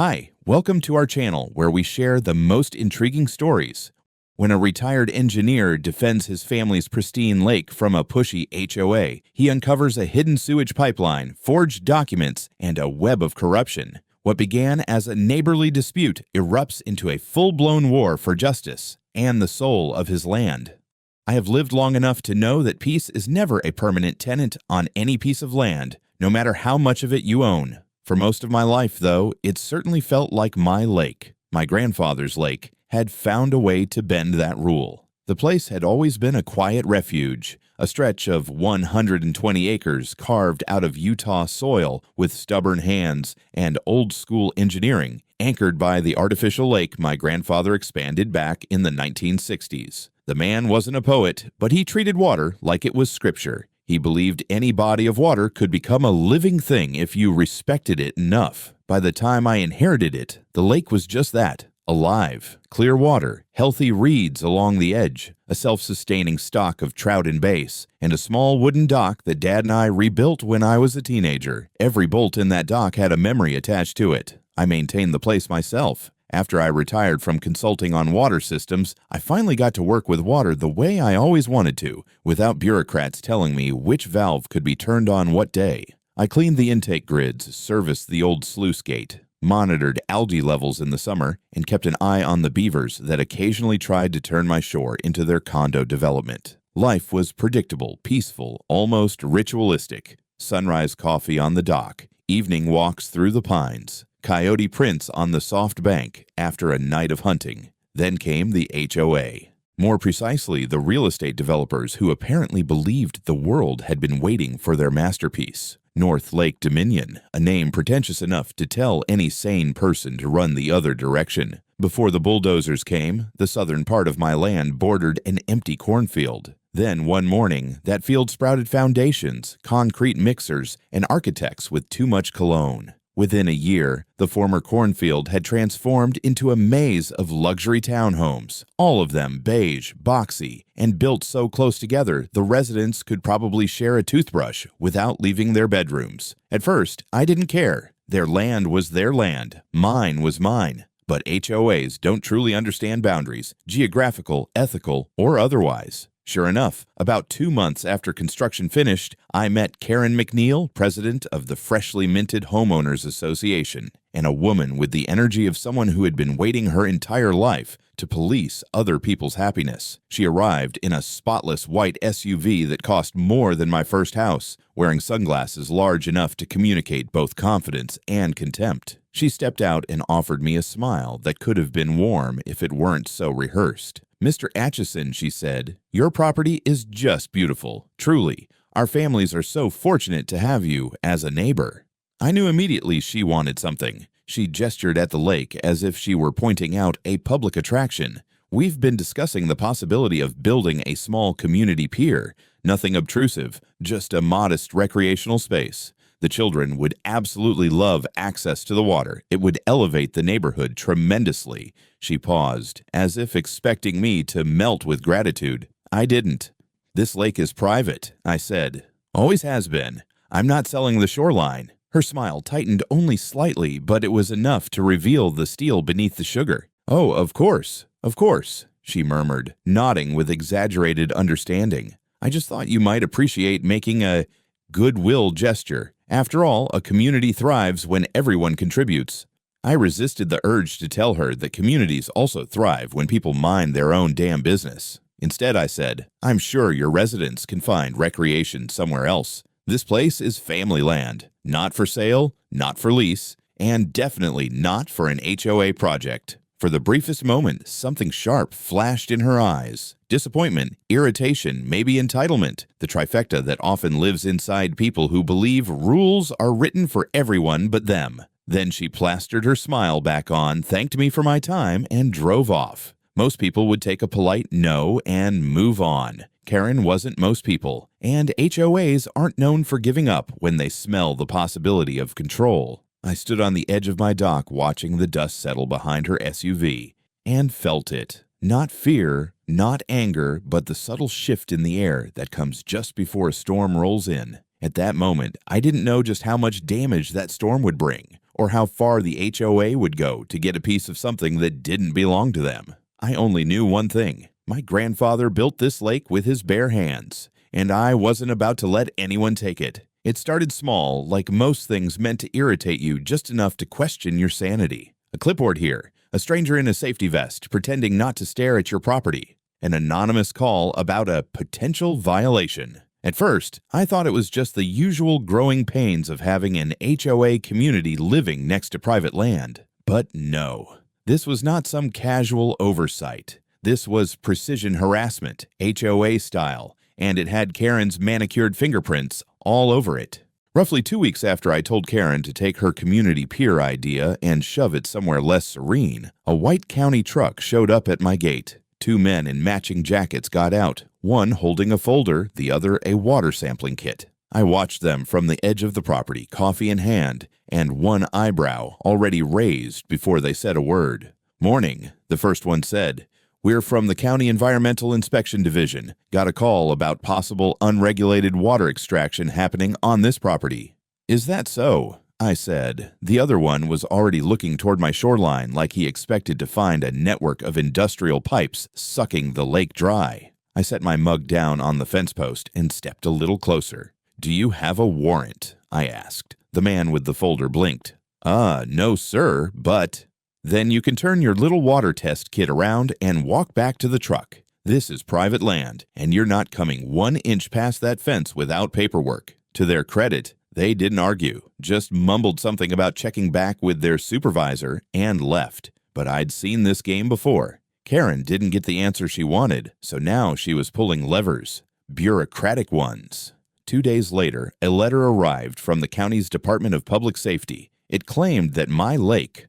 Hi, welcome to our channel where we share the most intriguing stories. When a retired engineer defends his family's pristine lake from a pushy HOA, he uncovers a hidden sewage pipeline, forged documents, and a web of corruption. What began as a neighborly dispute erupts into a full-blown war for justice and the soul of his land. I have lived long enough to know that peace is never a permanent tenant on any piece of land, no matter how much of it you own. For most of my life, though, it certainly felt like my lake, my grandfather's lake, had found a way to bend that rule. The place had always been a quiet refuge, a stretch of 120 acres carved out of Utah soil with stubborn hands and old-school engineering, anchored by the artificial lake my grandfather expanded back in the 1960s. The man wasn't a poet, but he treated water like it was scripture. He believed any body of water could become a living thing if you respected it enough. By the time I inherited it, the lake was just that, alive, clear water, healthy reeds along the edge, a self-sustaining stock of trout and bass, and a small wooden dock that Dad and I rebuilt when I was a teenager. Every bolt in that dock had a memory attached to it. I maintained the place myself. After I retired from consulting on water systems, I finally got to work with water the way I always wanted to, without bureaucrats telling me which valve could be turned on what day. I cleaned the intake grids, serviced the old sluice gate, monitored algae levels in the summer, and kept an eye on the beavers that occasionally tried to turn my shore into their condo development. Life was predictable, peaceful, almost ritualistic. Sunrise coffee on the dock, evening walks through the pines, coyote prints on the soft bank after a night of hunting. Then came the HOA. More precisely, the real estate developers who apparently believed the world had been waiting for their masterpiece. North Lake Dominion, a name pretentious enough to tell any sane person to run the other direction. Before the bulldozers came, the southern part of my land bordered an empty cornfield. Then one morning, that field sprouted foundations, concrete mixers, and architects with too much cologne. Within a year, the former cornfield had transformed into a maze of luxury townhomes, all of them beige, boxy, and built so close together the residents could probably share a toothbrush without leaving their bedrooms. At first, I didn't care. Their land was their land. Mine was mine. But HOAs don't truly understand boundaries, geographical, ethical, or otherwise. Sure enough, about 2 months after construction finished, I met Karen McNeil, president of the Freshly Minted Homeowners Association, and a woman with the energy of someone who had been waiting her entire life to police other people's happiness. She arrived in a spotless white SUV that cost more than my first house, wearing sunglasses large enough to communicate both confidence and contempt. She stepped out and offered me a smile that could have been warm if it weren't so rehearsed. "Mr. Atchison," she said, "your property is just beautiful. Truly, our families are so fortunate to have you as a neighbor." I knew immediately she wanted something. She gestured at the lake as if she were pointing out a public attraction. "We've been discussing the possibility of building a small community pier. Nothing obtrusive, just a modest recreational space. The children would absolutely love access to the water. It would elevate the neighborhood tremendously." She paused, as if expecting me to melt with gratitude. I didn't. "This lake is private," I said. "Always has been. I'm not selling the shoreline." Her smile tightened only slightly, but it was enough to reveal the steel beneath the sugar. "Oh, of course, she murmured, nodding with exaggerated understanding. "I just thought you might appreciate making a goodwill gesture. After all, a community thrives when everyone contributes." I resisted the urge to tell her that communities also thrive when people mind their own damn business. Instead, I said, "I'm sure your residents can find recreation somewhere else. This place is family land, not for sale, not for lease, and definitely not for an HOA project." For the briefest moment, something sharp flashed in her eyes. Disappointment, irritation, maybe entitlement, the trifecta that often lives inside people who believe rules are written for everyone but them. Then she plastered her smile back on, thanked me for my time, and drove off. Most people would take a polite no and move on. Karen wasn't most people, and HOAs aren't known for giving up when they smell the possibility of control. I stood on the edge of my dock watching the dust settle behind her SUV, and felt it. Not fear, not anger, but the subtle shift in the air that comes just before a storm rolls in. At that moment, I didn't know just how much damage that storm would bring, or how far the HOA would go to get a piece of something that didn't belong to them. I only knew one thing. My grandfather built this lake with his bare hands, and I wasn't about to let anyone take it. It started small, like most things meant to irritate you just enough to question your sanity. A clipboard here, a stranger in a safety vest pretending not to stare at your property, an anonymous call about a potential violation. At first, I thought it was just the usual growing pains of having an HOA community living next to private land. But no, this was not some casual oversight. This was precision harassment, HOA style, and it had Karen's manicured fingerprints all over it. Roughly 2 weeks after I told Karen to take her community pier idea and shove it somewhere less serene, a white county truck showed up at my gate. 2 men in matching jackets got out, one holding a folder, the other a water sampling kit. I watched them from the edge of the property, coffee in hand, and one eyebrow already raised before they said a word. "Morning," the first one said. "We're from the County Environmental Inspection Division. Got a call about possible unregulated water extraction happening on this property." "Is that so?" I said. The other one was already looking toward my shoreline like he expected to find a network of industrial pipes sucking the lake dry. I set my mug down on the fence post and stepped a little closer. "Do you have a warrant?" I asked. The man with the folder blinked. No sir, but..." "Then you can turn your little water test kit around and walk back to the truck. This is private land, and you're not coming 1 inch past that fence without paperwork." To their credit, they didn't argue, just mumbled something about checking back with their supervisor and left. But I'd seen this game before. Karen didn't get the answer she wanted, so now she was pulling levers. Bureaucratic ones. 2 days later, a letter arrived from the county's Department of Public Safety. It claimed that my lake,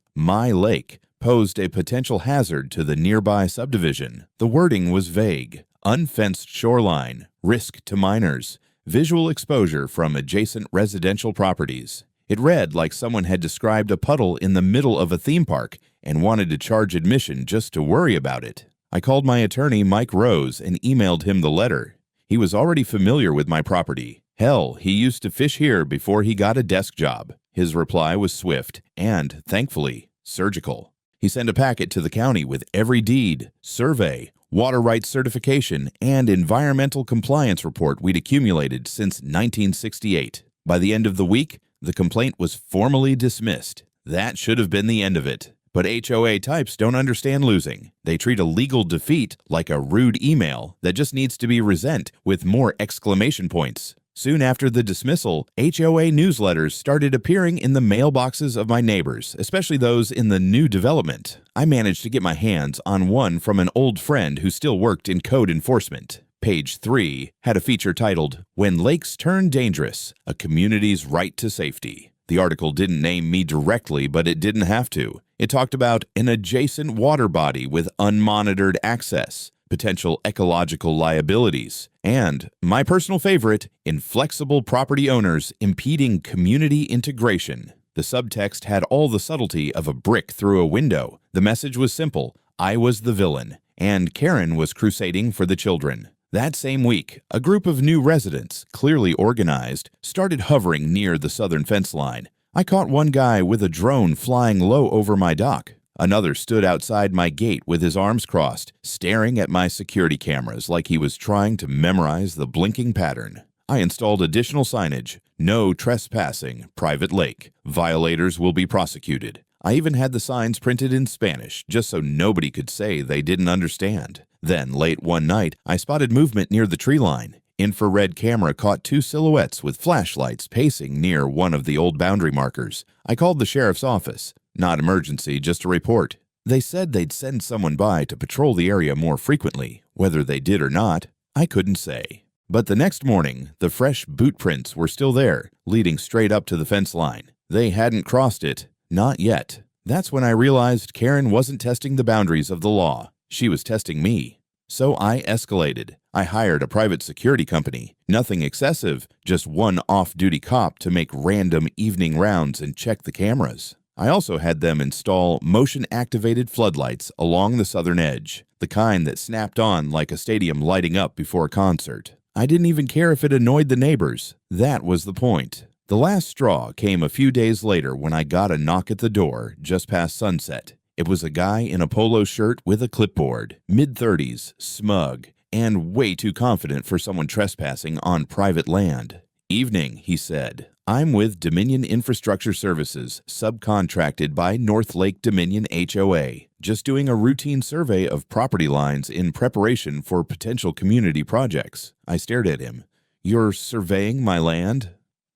posed a potential hazard to the nearby subdivision. The wording was vague. Unfenced shoreline, risk to minors, visual exposure from adjacent residential properties. It read like someone had described a puddle in the middle of a theme park and wanted to charge admission just to worry about it. I called my attorney, Mike Rose, and emailed him the letter. He was already familiar with my property. Hell, he used to fish here before he got a desk job. His reply was swift and, thankfully, surgical. He sent a packet to the county with every deed, survey, water rights certification, and environmental compliance report we'd accumulated since 1968. By the end of the week, the complaint was formally dismissed. That should have been the end of it. But HOA types don't understand losing. They treat a legal defeat like a rude email that just needs to be resent with more exclamation points. Soon after the dismissal, HOA newsletters started appearing in the mailboxes of my neighbors, especially those in the new development. I managed to get my hands on one from an old friend who still worked in code enforcement. Page 3 had a feature titled, "When Lakes Turn Dangerous, A Community's Right to Safety." The article didn't name me directly, but it didn't have to. It talked about an adjacent water body with unmonitored access, potential ecological liabilities, and, my personal favorite, inflexible property owners impeding community integration. The subtext had all the subtlety of a brick through a window. The message was simple: I was the villain, and Karen was crusading for the children. That same week, a group of new residents, clearly organized, started hovering near the southern fence line. I caught one guy with a drone flying low over my dock. Another stood outside my gate with his arms crossed, staring at my security cameras like he was trying to memorize the blinking pattern. I installed additional signage: "No trespassing, private lake. Violators will be prosecuted." I even had the signs printed in Spanish, just so nobody could say they didn't understand. Then, late one night, I spotted movement near the tree line. Infrared camera caught 2 silhouettes with flashlights pacing near one of the old boundary markers. I called the sheriff's office. Not emergency, just a report. They said they'd send someone by to patrol the area more frequently. Whether they did or not, I couldn't say. But the next morning, the fresh boot prints were still there, leading straight up to the fence line. They hadn't crossed it. Not yet. That's when I realized Karen wasn't testing the boundaries of the law. She was testing me. So I escalated. I hired a private security company. Nothing excessive, just one off-duty cop to make random evening rounds and check the cameras. I also had them install motion-activated floodlights along the southern edge, the kind that snapped on like a stadium lighting up before a concert. I didn't even care if it annoyed the neighbors. That was the point. The last straw came a few days later when I got a knock at the door just past sunset. It was a guy in a polo shirt with a clipboard, mid-30s, smug, and way too confident for someone trespassing on private land. "Evening," he said. "I'm with Dominion Infrastructure Services, subcontracted by North Lake Dominion HOA. Just doing a routine survey of property lines in preparation for potential community projects." I stared at him. "You're surveying my land?"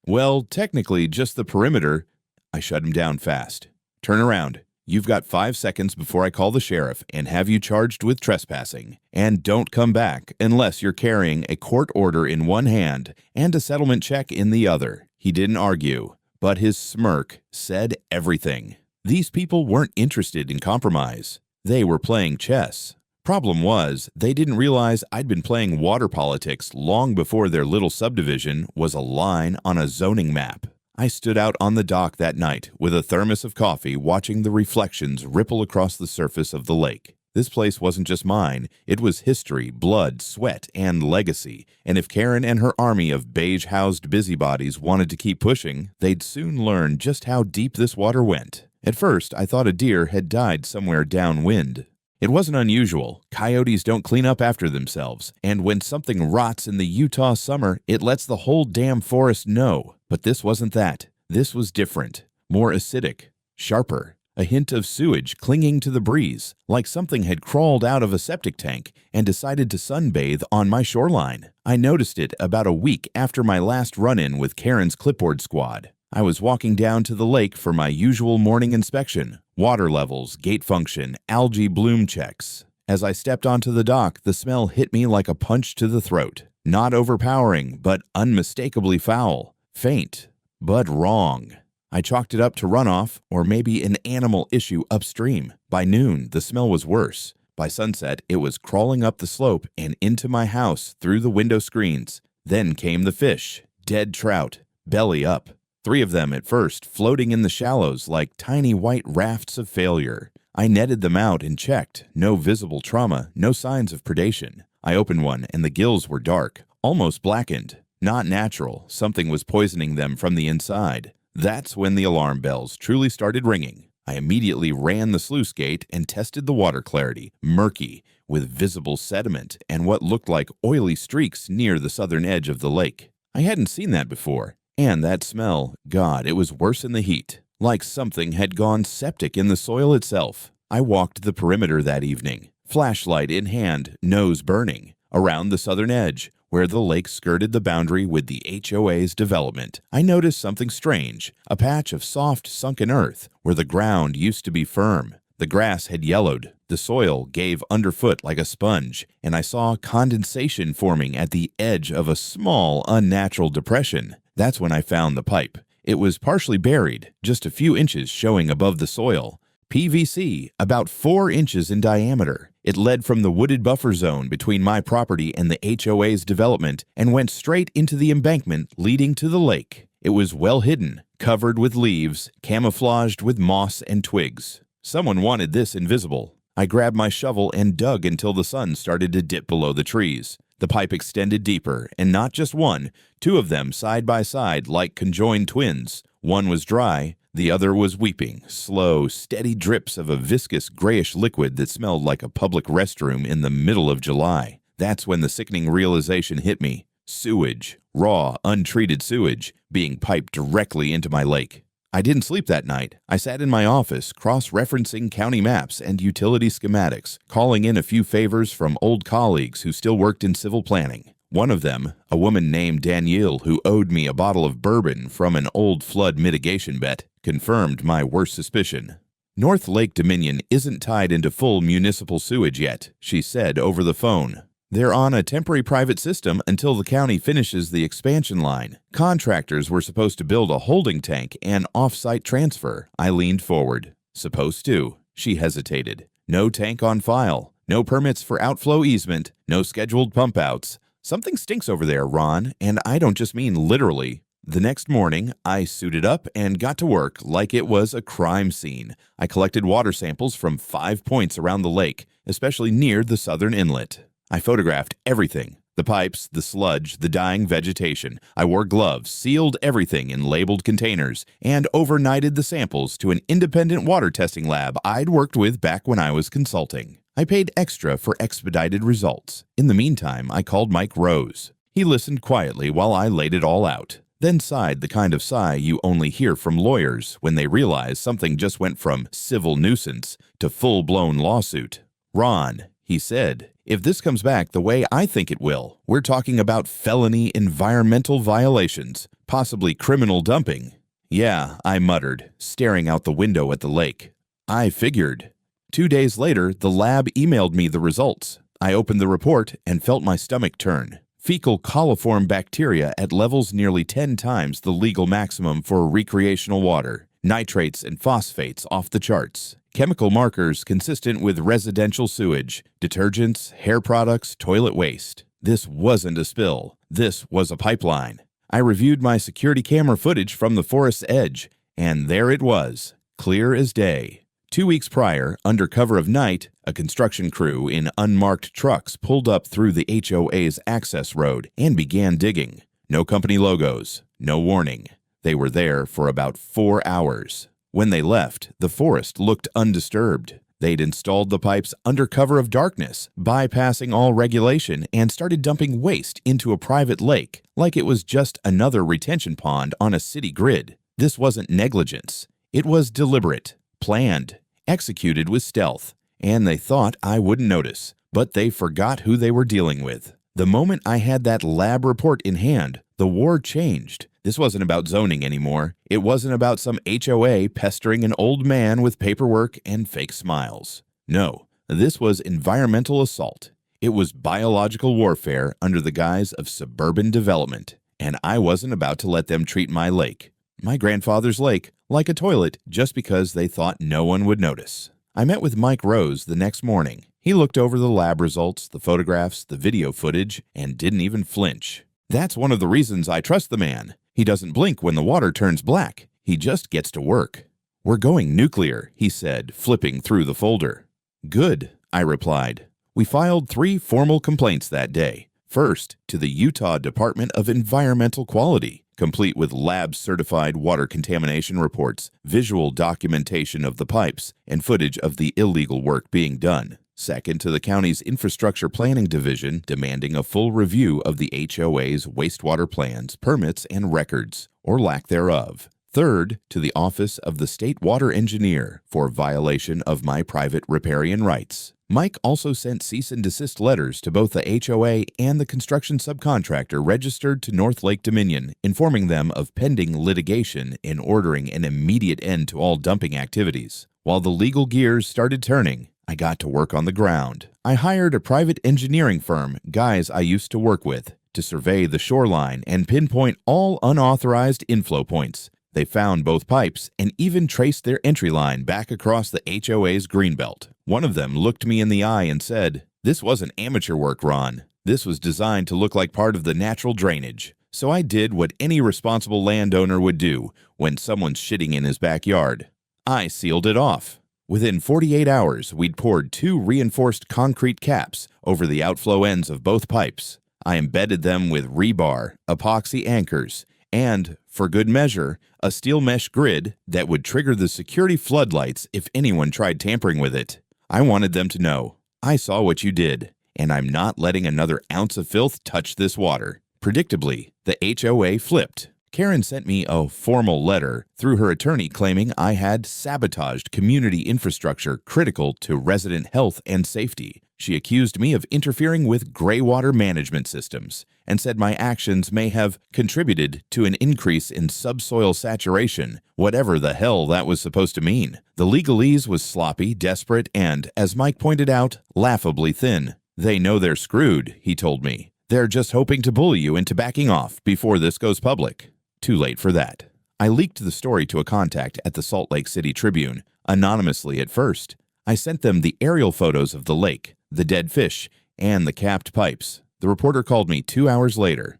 "Well, technically just the perimeter." I shut him down fast. "Turn around. You've got 5 seconds before I call the sheriff and have you charged with trespassing. And don't come back unless you're carrying a court order in one hand and a settlement check in the other." He didn't argue, but his smirk said everything. These people weren't interested in compromise. They were playing chess. Problem was, they didn't realize I'd been playing water politics long before their little subdivision was a line on a zoning map. I stood out on the dock that night with a thermos of coffee, watching the reflections ripple across the surface of the lake. This place wasn't just mine. It was history, blood, sweat, and legacy. And if Karen and her army of beige-housed busybodies wanted to keep pushing, they'd soon learn just how deep this water went. At first, I thought a deer had died somewhere downwind. It wasn't unusual. Coyotes don't clean up after themselves, and when something rots in the Utah summer, it lets the whole damn forest know. But this wasn't that. This was different, more acidic, sharper, a hint of sewage clinging to the breeze, like something had crawled out of a septic tank and decided to sunbathe on my shoreline. I noticed it about a week after my last run-in with Karen's clipboard squad. I was walking down to the lake for my usual morning inspection. Water levels, gate function, algae bloom checks. As I stepped onto the dock, the smell hit me like a punch to the throat. Not overpowering, but unmistakably foul. Faint, but wrong. I chalked it up to runoff, or maybe an animal issue upstream. By noon, the smell was worse. By sunset, it was crawling up the slope and into my house through the window screens. Then came the fish, dead trout, belly up. 3 of them at first, floating in the shallows like tiny white rafts of failure. I netted them out and checked. No visible trauma, no signs of predation. I opened one and the gills were dark, almost blackened. Not natural, something was poisoning them from the inside. That's when the alarm bells truly started ringing. I immediately ran the sluice gate and tested the water clarity, murky, with visible sediment and what looked like oily streaks near the southern edge of the lake. I hadn't seen that before. And that smell, God, it was worse in the heat. Like something had gone septic in the soil itself. I walked the perimeter that evening, flashlight in hand, nose burning, around the southern edge, where the lake skirted the boundary with the HOA's development. I noticed something strange, a patch of soft, sunken earth where the ground used to be firm. The grass had yellowed, the soil gave underfoot like a sponge, and I saw condensation forming at the edge of a small, unnatural depression. That's when I found the pipe. It was partially buried, just a few inches showing above the soil. PVC, about 4 inches in diameter. It led from the wooded buffer zone between my property and the HOA's development and went straight into the embankment leading to the lake. It was well hidden, covered with leaves, camouflaged with moss and twigs. Someone wanted this invisible. I grabbed my shovel and dug until the sun started to dip below the trees. The pipe extended deeper, and not just one, 2 of them side by side like conjoined twins. One was dry, the other was weeping, slow, steady drips of a viscous grayish liquid that smelled like a public restroom in the middle of July. That's when the sickening realization hit me. Sewage, raw, untreated sewage, being piped directly into my lake. I didn't sleep that night. I sat in my office, cross-referencing county maps and utility schematics, calling in a few favors from old colleagues who still worked in civil planning. One of them, a woman named Danielle who owed me a bottle of bourbon from an old flood mitigation bet, confirmed my worst suspicion. "North Lake Dominion isn't tied into full municipal sewage yet," she said over the phone. "They're on a temporary private system until the county finishes the expansion line. Contractors were supposed to build a holding tank and off-site transfer." I leaned forward. "Supposed to." She hesitated. "No tank on file. No permits for outflow easement. No scheduled pump-outs. Something stinks over there, Ron, and I don't just mean literally." The next morning, I suited up and got to work like it was a crime scene. I collected water samples from 5 points around the lake, especially near the southern inlet. I photographed everything, The pipes, the sludge, the dying vegetation. I wore gloves, sealed everything in labeled containers, and overnighted the samples to an independent water testing lab I'd worked with back when I was consulting. I paid extra for expedited results. In the meantime, I called Mike Rose. He listened quietly while I laid it all out, then sighed the kind of sigh you only hear from lawyers when they realize something just went from civil nuisance to full-blown lawsuit. "Ron," he said, "if this comes back the way I think it will, we're talking about felony environmental violations, possibly criminal dumping." "Yeah," I muttered, staring out the window at the lake. "I figured." 2 days later, the lab emailed me the results. I opened the report and felt my stomach turn. Fecal coliform bacteria at levels nearly 10 times the legal maximum for recreational water. Nitrates and phosphates off the charts. Chemical markers consistent with residential sewage, detergents, hair products, toilet waste. This wasn't a spill. This was a pipeline. I reviewed my security camera footage from the forest's edge, and there it was, clear as day. 2 weeks prior, under cover of night, a construction crew in unmarked trucks pulled up through the HOA's access road and began digging. No company logos, no warning. They were there for about 4 hours. When they left, the forest looked undisturbed. They'd installed the pipes under cover of darkness, bypassing all regulation, and started dumping waste into a private lake like it was just another retention pond on a city grid. This wasn't negligence. It was deliberate, planned, executed with stealth, and they thought I wouldn't notice, but they forgot who they were dealing with. The moment I had that lab report in hand, the war changed. This wasn't about zoning anymore. It wasn't about some HOA pestering an old man with paperwork and fake smiles. No, this was environmental assault. It was biological warfare under the guise of suburban development, and I wasn't about to let them treat my lake, my grandfather's lake, like a toilet just because they thought no one would notice. I met with Mike Rose the next morning. He looked over the lab results, the photographs, the video footage, and didn't even flinch. "That's one of the reasons I trust the man. He doesn't blink when the water turns black. He just gets to work." "We're going nuclear," he said, flipping through the folder. "Good," I replied. We filed 3 formal complaints that day. First, to the Utah Department of Environmental Quality, complete with lab-certified water contamination reports, visual documentation of the pipes, and footage of the illegal work being done. Second, to the county's Infrastructure Planning Division, demanding a full review of the HOA's wastewater plans, permits, and records, or lack thereof. Third, to the Office of the State Water Engineer for violation of my private riparian rights. Mike also sent cease and desist letters to both the HOA and the construction subcontractor registered to North Lake Dominion, informing them of pending litigation and ordering an immediate end to all dumping activities. While the legal gears started turning, I got to work on the ground. I hired a private engineering firm, guys I used to work with, to survey the shoreline and pinpoint all unauthorized inflow points. They found both pipes and even traced their entry line back across the HOA's greenbelt. One of them looked me in the eye and said, "This wasn't amateur work, Ron. This was designed to look like part of the natural drainage." So I did what any responsible landowner would do when someone's shitting in his backyard. I sealed it off. Within 48 hours, we'd poured 2 reinforced concrete caps over the outflow ends of both pipes. I embedded them with rebar, epoxy anchors, and, for good measure, a steel mesh grid that would trigger the security floodlights if anyone tried tampering with it. I wanted them to know, I saw what you did, and I'm not letting another ounce of filth touch this water. Predictably, the HOA flipped. Karen sent me a formal letter through her attorney claiming I had sabotaged community infrastructure critical to resident health and safety. She accused me of interfering with gray water management systems and said my actions may have contributed to an increase in subsoil saturation, whatever the hell that was supposed to mean. The legalese was sloppy, desperate, and, as Mike pointed out, laughably thin. "They know they're screwed," he told me. "They're just hoping to bully you into backing off before this goes public." Too late for that. I leaked the story to a contact at the Salt Lake City Tribune, anonymously at first. I sent them the aerial photos of the lake, the dead fish, and the capped pipes. The reporter called me 2 hours later.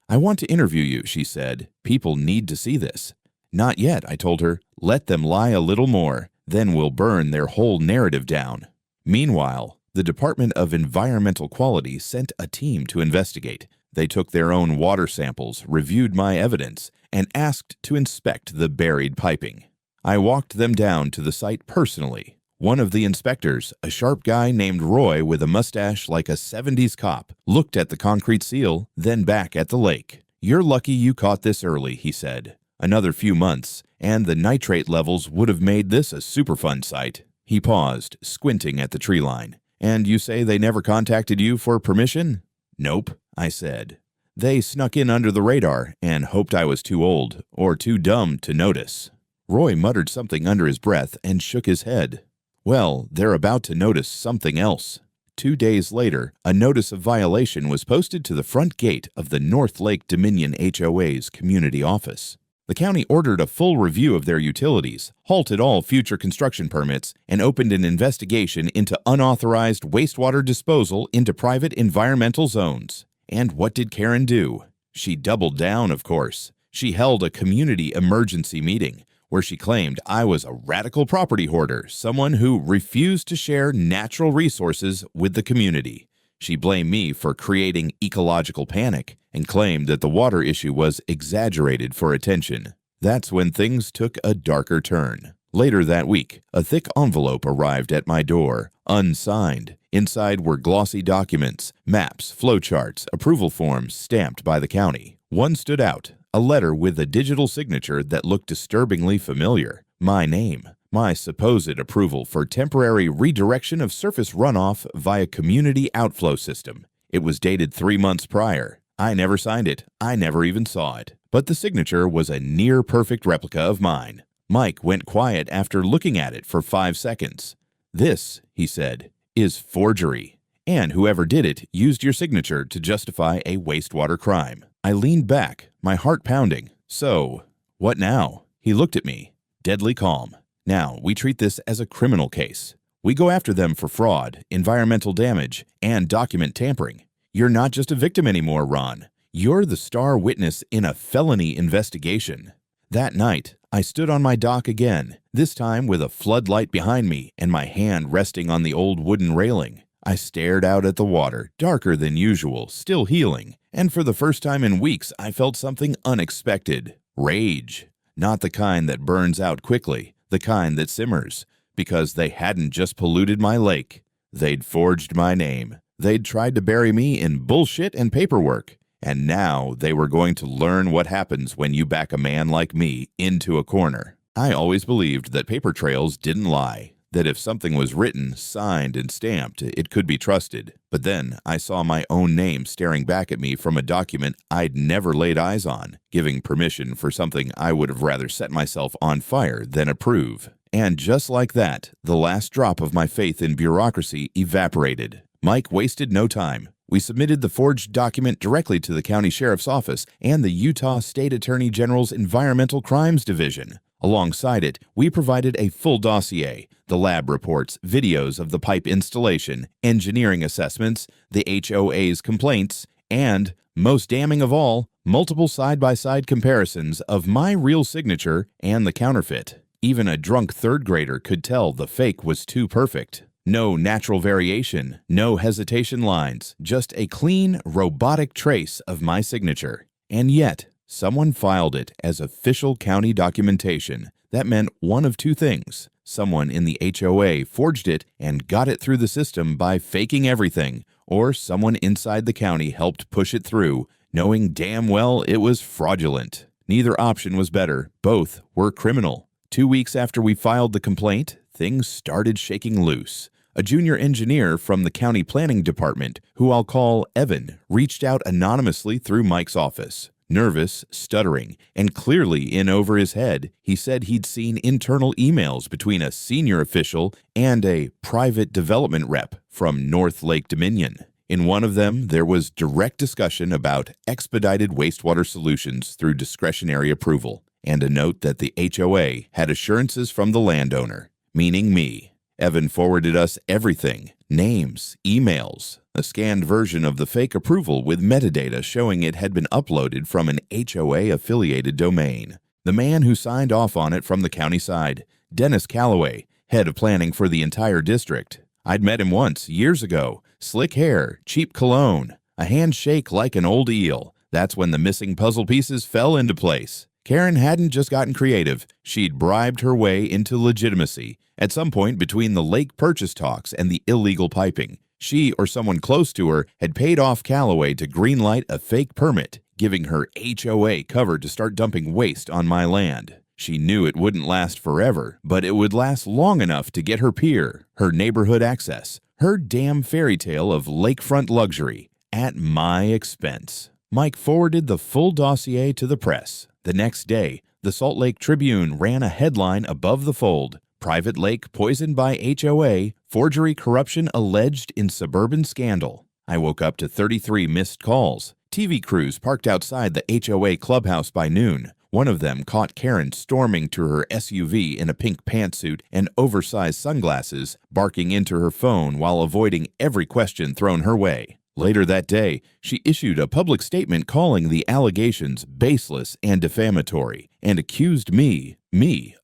"I want to interview you," she said. "People need to see this." "Not yet," I told her. "Let them lie a little more. Then we'll burn their whole narrative down." Meanwhile, The Department of Environmental Quality sent a team to investigate. They took their own water samples, reviewed my evidence, and asked to inspect the buried piping. I walked them down to the site personally. One of the inspectors, a sharp guy named Roy with a mustache like a 70s cop, looked at the concrete seal, then back at the lake. "You're lucky you caught this early," he said. "Another few months, and the nitrate levels would have made this a Superfund site." He paused, squinting at the tree line. "And you say they never contacted you for permission?" "Nope," I said. "They snuck in under the radar and hoped I was too old or too dumb to notice." Roy muttered something under his breath and shook his head. "Well, they're about to notice something else." 2 days later, a notice of violation was posted to the front gate of the North Lake Dominion HOA's community office. The county ordered a full review of their utilities, halted all future construction permits, and opened an investigation into unauthorized wastewater disposal into private environmental zones. And what did Karen do? She doubled down, of course. She held a community emergency meeting where she claimed I was a radical property hoarder, someone who refused to share natural resources with the community. She blamed me for creating ecological panic and claimed that the water issue was exaggerated for attention. That's when things took a darker turn. Later that week, a thick envelope arrived at my door, unsigned. Inside were glossy documents, maps, flowcharts, approval forms stamped by the county. One stood out, a letter with a digital signature that looked disturbingly familiar. My name. My supposed approval for temporary redirection of surface runoff via community outflow system. It was dated 3 months prior. I never signed it. I never even saw it. But the signature was a near-perfect replica of mine. Mike went quiet after looking at it for 5 seconds. "This," he said, "is forgery. And whoever did it used your signature to justify a wastewater crime." I leaned back, my heart pounding. "So, what now?" He looked at me, deadly calm. "Now, we treat this as a criminal case. We go after them for fraud, environmental damage, and document tampering. You're not just a victim anymore, Ron. You're the star witness in a felony investigation." That night, I stood on my dock again, this time with a floodlight behind me and my hand resting on the old wooden railing. I stared out at the water, darker than usual, still healing, and for the first time in weeks I felt something unexpected. Rage. Not the kind that burns out quickly, the kind that simmers, because they hadn't just polluted my lake. They'd forged my name. They'd tried to bury me in bullshit and paperwork. And now they were going to learn what happens when you back a man like me into a corner. I always believed that paper trails didn't lie, that if something was written, signed, and stamped, it could be trusted. But then I saw my own name staring back at me from a document I'd never laid eyes on, giving permission for something I would have rather set myself on fire than approve. And just like that, the last drop of my faith in bureaucracy evaporated. Mike wasted no time. We submitted the forged document directly to the county sheriff's office and the Utah State Attorney General's Environmental Crimes Division. Alongside it, we provided a full dossier, the lab reports, videos of the pipe installation, engineering assessments, the HOA's complaints, and, most damning of all, multiple side-by-side comparisons of my real signature and the counterfeit. Even a drunk third grader could tell the fake was too perfect. No natural variation, no hesitation lines, just a clean, robotic trace of my signature. And yet, someone filed it as official county documentation. That meant one of two things. Someone in the HOA forged it and got it through the system by faking everything, or someone inside the county helped push it through, knowing damn well it was fraudulent. Neither option was better. Both were criminal. 2 weeks after we filed the complaint, things started shaking loose. A junior engineer from the county planning department, who I'll call Evan, reached out anonymously through Mike's office. Nervous, stuttering, and clearly in over his head, he said he'd seen internal emails between a senior official and a private development rep from North Lake Dominion. In one of them, there was direct discussion about expedited wastewater solutions through discretionary approval, and a note that the HOA had assurances from the landowner, meaning me. Evan forwarded us everything, names, emails, a scanned version of the fake approval with metadata showing it had been uploaded from an HOA-affiliated domain. The man who signed off on it from the county side, Dennis Calloway, head of planning for the entire district. I'd met him once, years ago. Slick hair, cheap cologne, a handshake like an old eel. That's when the missing puzzle pieces fell into place. Karen hadn't just gotten creative, she'd bribed her way into legitimacy. At some point between the lake purchase talks and the illegal piping, she or someone close to her had paid off Callaway to greenlight a fake permit, giving her HOA cover to start dumping waste on my land. She knew it wouldn't last forever, but it would last long enough to get her pier, her neighborhood access, her damn fairy tale of lakefront luxury, at my expense. Mike forwarded the full dossier to the press. The next day, the Salt Lake Tribune ran a headline above the fold: Private Lake Poisoned by HOA, Forgery Corruption Alleged in Suburban Scandal. I woke up to 33 missed calls. TV crews parked outside the HOA clubhouse by noon. One of them caught Karen storming to her SUV in a pink pantsuit and oversized sunglasses, barking into her phone while avoiding every question thrown her way. Later that day, she issued a public statement calling the allegations baseless and defamatory, and accused me,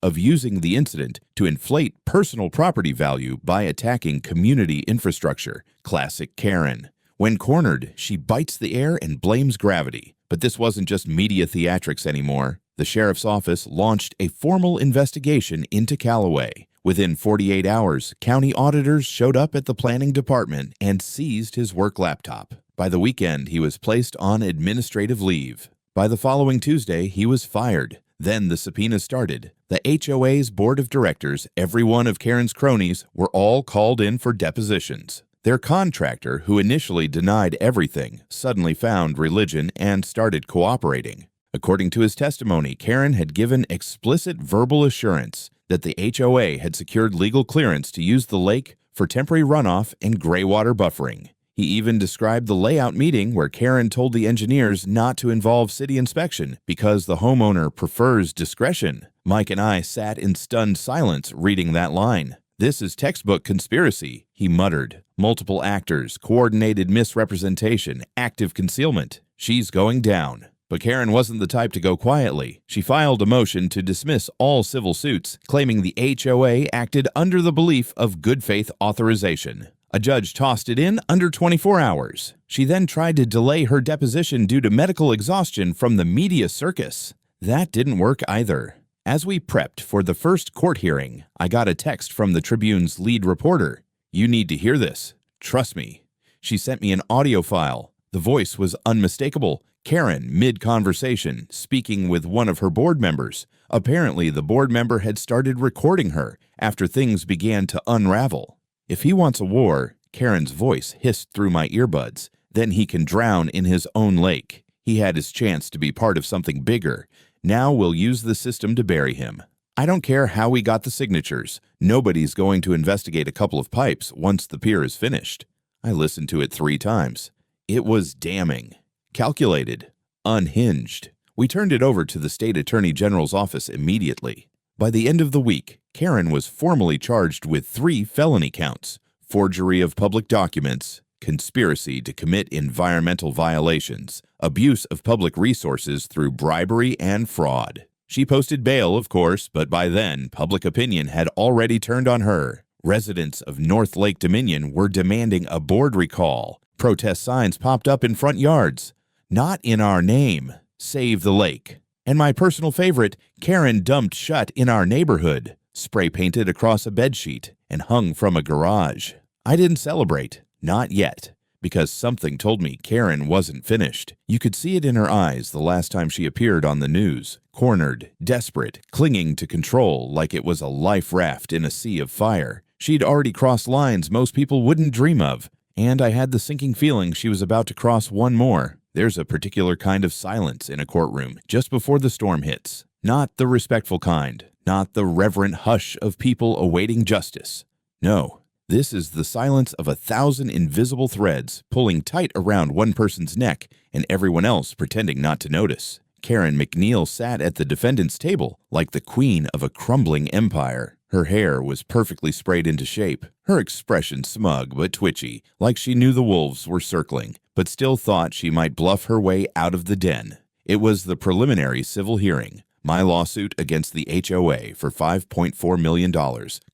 of using the incident to inflate personal property value by attacking community infrastructure. Classic Karen. When cornered, she bites the air and blames gravity. But this wasn't just media theatrics anymore. The sheriff's office launched a formal investigation into Callaway. Within 48 hours, county auditors showed up at the planning department and seized his work laptop. By the weekend, he was placed on administrative leave. By the following Tuesday, he was fired. Then the subpoena started. The HOA's board of directors, every one of Karen's cronies, were all called in for depositions. Their contractor, who initially denied everything, suddenly found religion and started cooperating. According to his testimony, Karen had given explicit verbal assurance that the HOA had secured legal clearance to use the lake for temporary runoff and graywater buffering. He even described the layout meeting where Karen told the engineers not to involve city inspection because the homeowner prefers discretion. Mike and I sat in stunned silence reading that line. "This is textbook conspiracy," he muttered. "Multiple actors, coordinated misrepresentation, active concealment. She's going down." But Karen wasn't the type to go quietly. She filed a motion to dismiss all civil suits, claiming the HOA acted under the belief of good faith authorization. A judge tossed it in under 24 hours. She then tried to delay her deposition due to medical exhaustion from the media circus. That didn't work either. As we prepped for the first court hearing, I got a text from the Tribune's lead reporter. "You need to hear this. Trust me." She sent me an audio file. The voice was unmistakable. Karen, mid-conversation, speaking with one of her board members. Apparently, the board member had started recording her after things began to unravel. "If he wants a war," Karen's voice hissed through my earbuds, "then he can drown in his own lake. He had his chance to be part of something bigger. Now we'll use the system to bury him. I don't care how we got the signatures. Nobody's going to investigate a couple of pipes once the pier is finished." I listened to it 3 times. It was damning. Calculated, unhinged. We turned it over to the state attorney general's office immediately. By the end of the week, Karen was formally charged with 3 felony counts: forgery of public documents, conspiracy to commit environmental violations, abuse of public resources through bribery and fraud. She posted bail, of course, but by then, public opinion had already turned on her. Residents of North Lake Dominion were demanding a board recall. Protest signs popped up in front yards. "Not in our name. Save the lake." And my personal favorite, "Karen dumped shut in our neighborhood," spray painted across a bedsheet and hung from a garage. I didn't celebrate. Not yet. Because something told me Karen wasn't finished. You could see it in her eyes the last time she appeared on the news. Cornered, desperate, clinging to control like it was a life raft in a sea of fire. She'd already crossed lines most people wouldn't dream of. And I had the sinking feeling she was about to cross one more. There's a particular kind of silence in a courtroom just before the storm hits. Not the respectful kind. Not the reverent hush of people awaiting justice. No, this is the silence of 1,000 invisible threads pulling tight around one person's neck and everyone else pretending not to notice. Karen McNeil sat at the defendant's table like the queen of a crumbling empire. Her hair was perfectly sprayed into shape, her expression smug but twitchy, like she knew the wolves were circling, but still thought she might bluff her way out of the den. It was the preliminary civil hearing. My lawsuit against the HOA for $5.4 million,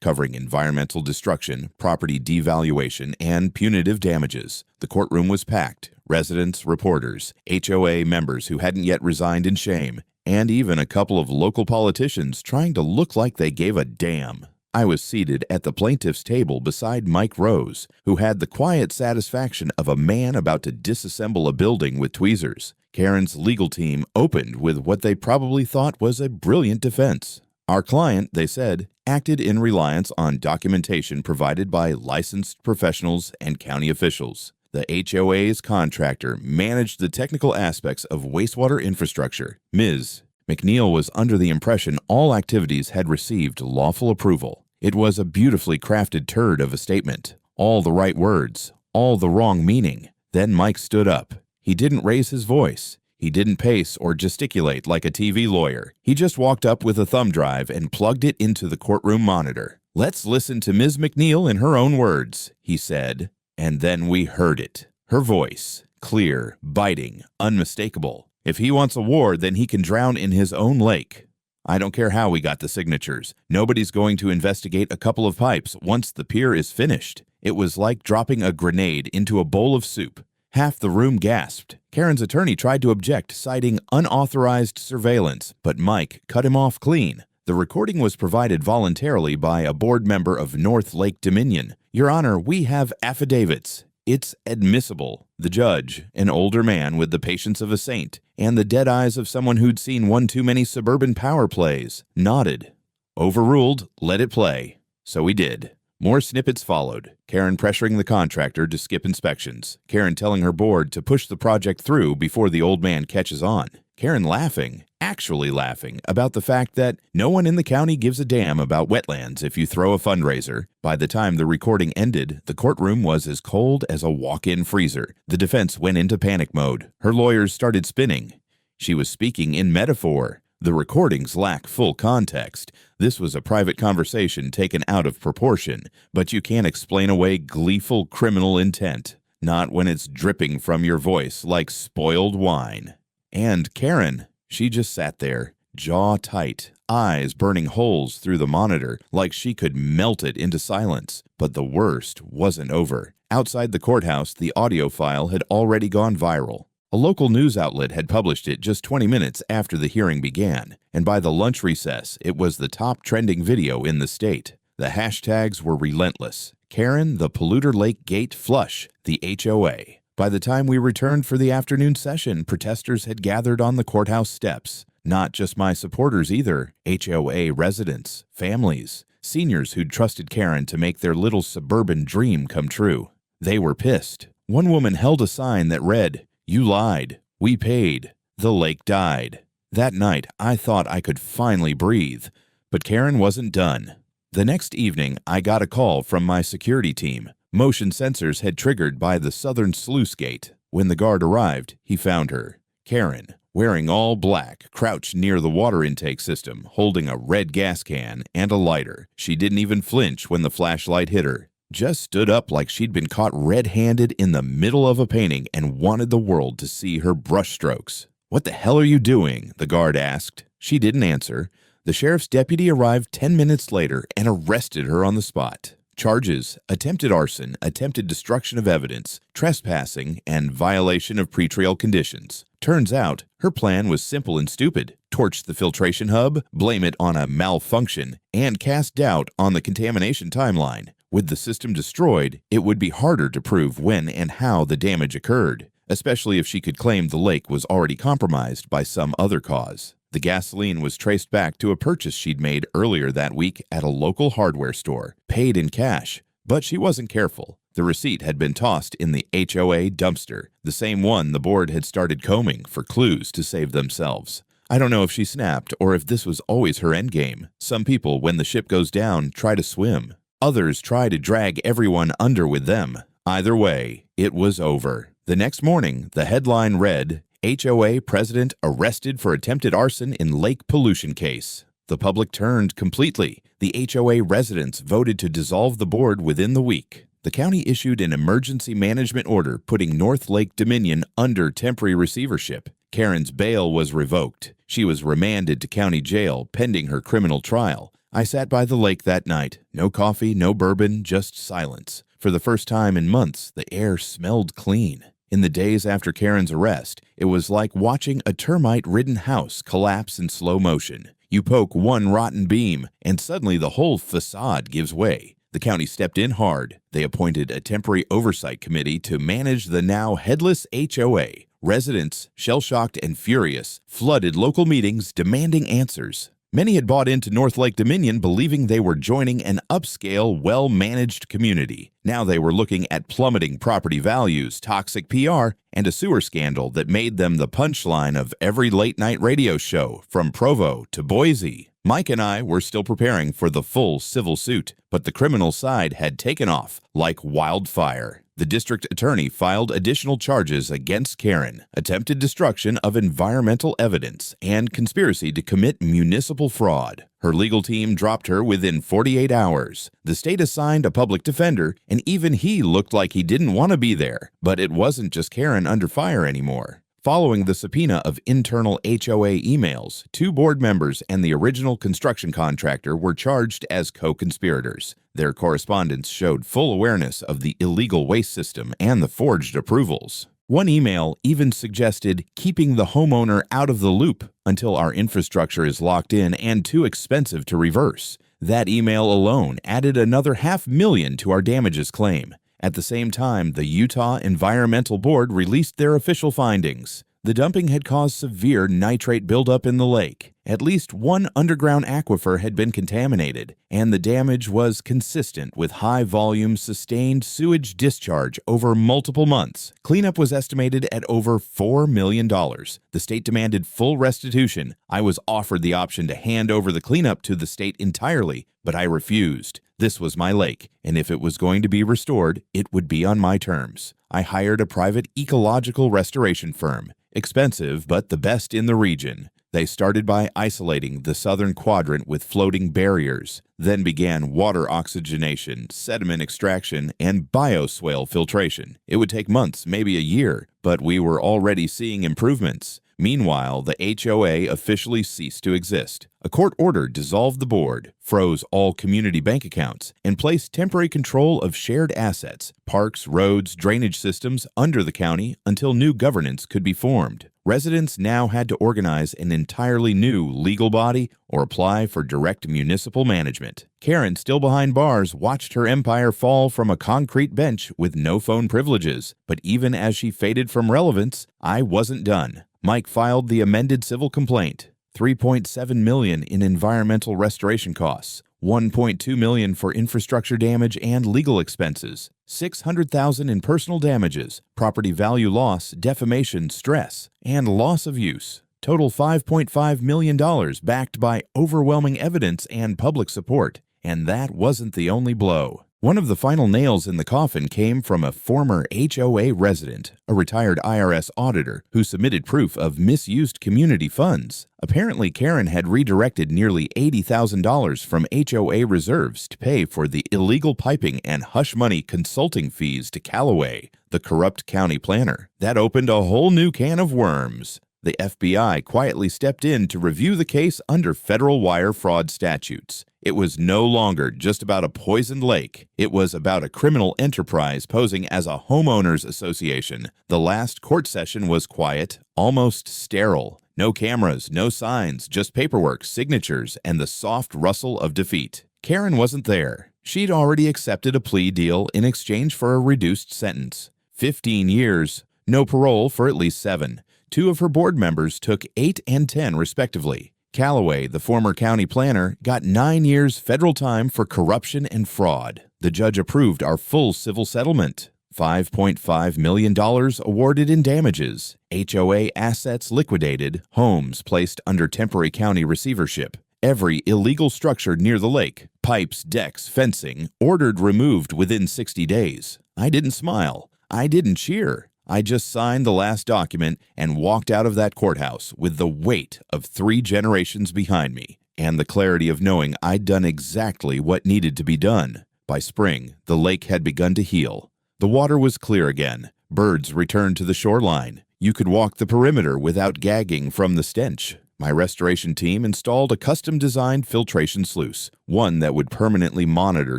covering environmental destruction, property devaluation, and punitive damages. The courtroom was packed. Residents, reporters, HOA members who hadn't yet resigned in shame, and even a couple of local politicians trying to look like they gave a damn. I was seated at the plaintiff's table beside Mike Rose, who had the quiet satisfaction of a man about to disassemble a building with tweezers. Karen's legal team opened with what they probably thought was a brilliant defense. Our client, they said, acted in reliance on documentation provided by licensed professionals and county officials. The HOA's contractor managed the technical aspects of wastewater infrastructure. Ms. McNeil was under the impression all activities had received lawful approval. It was a beautifully crafted turd of a statement. All the right words, all the wrong meaning. Then Mike stood up. He didn't raise his voice. He didn't pace or gesticulate like a TV lawyer. He just walked up with a thumb drive and plugged it into the courtroom monitor. "Let's listen to Ms. McNeil in her own words," he said. And then we heard it. Her voice, clear, biting, unmistakable. If he wants a war, then he can drown in his own lake. I don't care how we got the signatures. Nobody's going to investigate a couple of pipes once the pier is finished. It was like dropping a grenade into a bowl of soup. Half the room gasped. Karen's attorney tried to object, citing unauthorized surveillance, but Mike cut him off clean. The recording was provided voluntarily by a board member of North Lake Dominion. "Your Honor, we have affidavits. It's admissible." The judge, an older man with the patience of a saint and the dead eyes of someone who'd seen one too many suburban power plays, nodded. "Overruled, let it play." So we did. More snippets followed. Karen pressuring the contractor to skip inspections. Karen telling her board to push the project through before the old man catches on. Karen laughing, actually laughing, about the fact that no one in the county gives a damn about wetlands if you throw a fundraiser. By the time the recording ended, the courtroom was as cold as a walk-in freezer. The defense went into panic mode. Her lawyers started spinning. She was speaking in metaphor. The recordings lack full context. This was a private conversation taken out of proportion, but you can't explain away gleeful criminal intent. Not when it's dripping from your voice like spoiled wine. And Karen, she just sat there, jaw tight, eyes burning holes through the monitor like she could melt it into silence. But the worst wasn't over. Outside the courthouse, the audio file had already gone viral. A local news outlet had published it just 20 minutes after the hearing began, and by the lunch recess, it was the top trending video in the state. The hashtags were relentless. Karen, the Polluter Lake Gate Flush, the HOA. By the time we returned for the afternoon session, protesters had gathered on the courthouse steps. Not just my supporters either, HOA residents, families, seniors who'd trusted Karen to make their little suburban dream come true. They were pissed. One woman held a sign that read, "You lied. We paid. The lake died." That night, I thought I could finally breathe. But Karen wasn't done. The next evening, I got a call from my security team. Motion sensors had triggered by the southern sluice gate. When the guard arrived, he found her. Karen, wearing all black, crouched near the water intake system, holding a red gas can and a lighter. She didn't even flinch when the flashlight hit her. Just stood up like she'd been caught red-handed in the middle of a painting and wanted the world to see her brushstrokes. "What the hell are you doing?" the guard asked. She didn't answer. The sheriff's deputy arrived 10 minutes later and arrested her on the spot. Charges: attempted arson, attempted destruction of evidence, trespassing, and violation of pretrial conditions. Turns out, her plan was simple and stupid. Torch the filtration hub, blame it on a malfunction, and cast doubt on the contamination timeline. With the system destroyed, it would be harder to prove when and how the damage occurred, especially if she could claim the lake was already compromised by some other cause. The gasoline was traced back to a purchase she'd made earlier that week at a local hardware store, paid in cash, but she wasn't careful. The receipt had been tossed in the HOA dumpster, the same one the board had started combing for clues to save themselves. I don't know if she snapped or if this was always her endgame. Some people, when the ship goes down, try to swim. Others try to drag everyone under with them. Either way, it was over. The next morning, the headline read, "HOA President Arrested for Attempted Arson in Lake Pollution Case." The public turned completely. The HOA residents voted to dissolve the board within the week. The county issued an emergency management order putting North Lake Dominion under temporary receivership. Karen's bail was revoked. She was remanded to county jail pending her criminal trial. I sat by the lake that night. No coffee, no bourbon, just silence. For the first time in months, the air smelled clean. In the days after Karen's arrest, it was like watching a termite-ridden house collapse in slow motion. You poke one rotten beam, and suddenly the whole facade gives way. The county stepped in hard. They appointed a temporary oversight committee to manage the now headless HOA. Residents, shell-shocked and furious, flooded local meetings demanding answers. Many had bought into North Lake Dominion believing they were joining an upscale, well-managed community. Now they were looking at plummeting property values, toxic PR, and a sewer scandal that made them the punchline of every late-night radio show, from Provo to Boise. Mike and I were still preparing for the full civil suit, but the criminal side had taken off like wildfire. The district attorney filed additional charges against Karen: attempted destruction of environmental evidence and conspiracy to commit municipal fraud. Her legal team dropped her within 48 hours. The state assigned a public defender, and even he looked like he didn't want to be there. But it wasn't just Karen under fire anymore. Following the subpoena of internal HOA emails, 2 board members and the original construction contractor were charged as co-conspirators. Their correspondence showed full awareness of the illegal waste system and the forged approvals. One email even suggested keeping the homeowner out of the loop until our infrastructure is locked in and too expensive to reverse. That email alone added another $500,000 to our damages claim. At the same time, the Utah Environmental Board released their official findings. The dumping had caused severe nitrate buildup in the lake. At least one underground aquifer had been contaminated, and the damage was consistent with high-volume, sustained sewage discharge over multiple months. Cleanup was estimated at over $4 million. The state demanded full restitution. I was offered the option to hand over the cleanup to the state entirely, but I refused. This was my lake, and if it was going to be restored, it would be on my terms. I hired a private ecological restoration firm. Expensive, but the best in the region. They started by isolating the southern quadrant with floating barriers, then began water oxygenation, sediment extraction, and bioswale filtration. It would take months, maybe a year, but we were already seeing improvements. Meanwhile, the HOA officially ceased to exist. A court order dissolved the board, froze all community bank accounts, and placed temporary control of shared assets, parks, roads, drainage systems under the county until new governance could be formed. Residents now had to organize an entirely new legal body or apply for direct municipal management. Karen, still behind bars, watched her empire fall from a concrete bench with no phone privileges. But even as she faded from relevance, I wasn't done. Mike filed the amended civil complaint. $3.7 million in environmental restoration costs, $1.2 million for infrastructure damage and legal expenses, $600,000 in personal damages, property value loss, defamation, stress, and loss of use. Total $5.5 million backed by overwhelming evidence and public support. And that wasn't the only blow. One of the final nails in the coffin came from a former HOA resident, a retired IRS auditor who submitted proof of misused community funds. Apparently, Karen had redirected nearly $80,000 from HOA reserves to pay for the illegal piping and hush money consulting fees to Callaway, the corrupt county planner. That opened a whole new can of worms. The FBI quietly stepped in to review the case under federal wire fraud statutes. It was no longer just about a poisoned lake. It was about a criminal enterprise posing as a homeowners association. The last court session was quiet, almost sterile. No cameras, no signs, just paperwork, signatures, and the soft rustle of defeat. Karen wasn't there. She'd already accepted a plea deal in exchange for a reduced sentence. 15 years, no parole for at least 7. 2 of her board members took 8 and 10 respectively. Callaway, the former county planner, got 9 years federal time for corruption and fraud. The judge approved our full civil settlement. $5.5 million awarded in damages. HOA assets liquidated. Homes placed under temporary county receivership. Every illegal structure near the lake, pipes, decks, fencing, ordered removed within 60 days. I didn't smile. I didn't cheer. I just signed the last document and walked out of that courthouse with the weight of 3 generations behind me and the clarity of knowing I'd done exactly what needed to be done. By spring, the lake had begun to heal. The water was clear again. Birds returned to the shoreline. You could walk the perimeter without gagging from the stench. My restoration team installed a custom-designed filtration sluice, one that would permanently monitor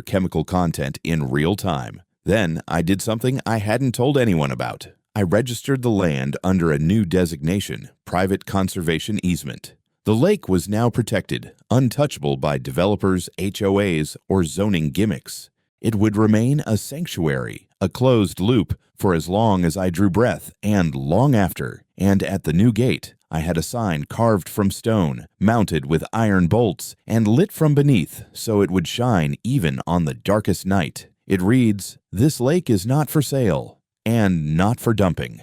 chemical content in real time. Then I did something I hadn't told anyone about. I registered the land under a new designation, Private Conservation Easement. The lake was now protected, untouchable by developers, HOAs, or zoning gimmicks. It would remain a sanctuary, a closed loop, for as long as I drew breath and long after. And at the new gate, I had a sign carved from stone, mounted with iron bolts, and lit from beneath so it would shine even on the darkest night. It reads, "This lake is not for sale and not for dumping."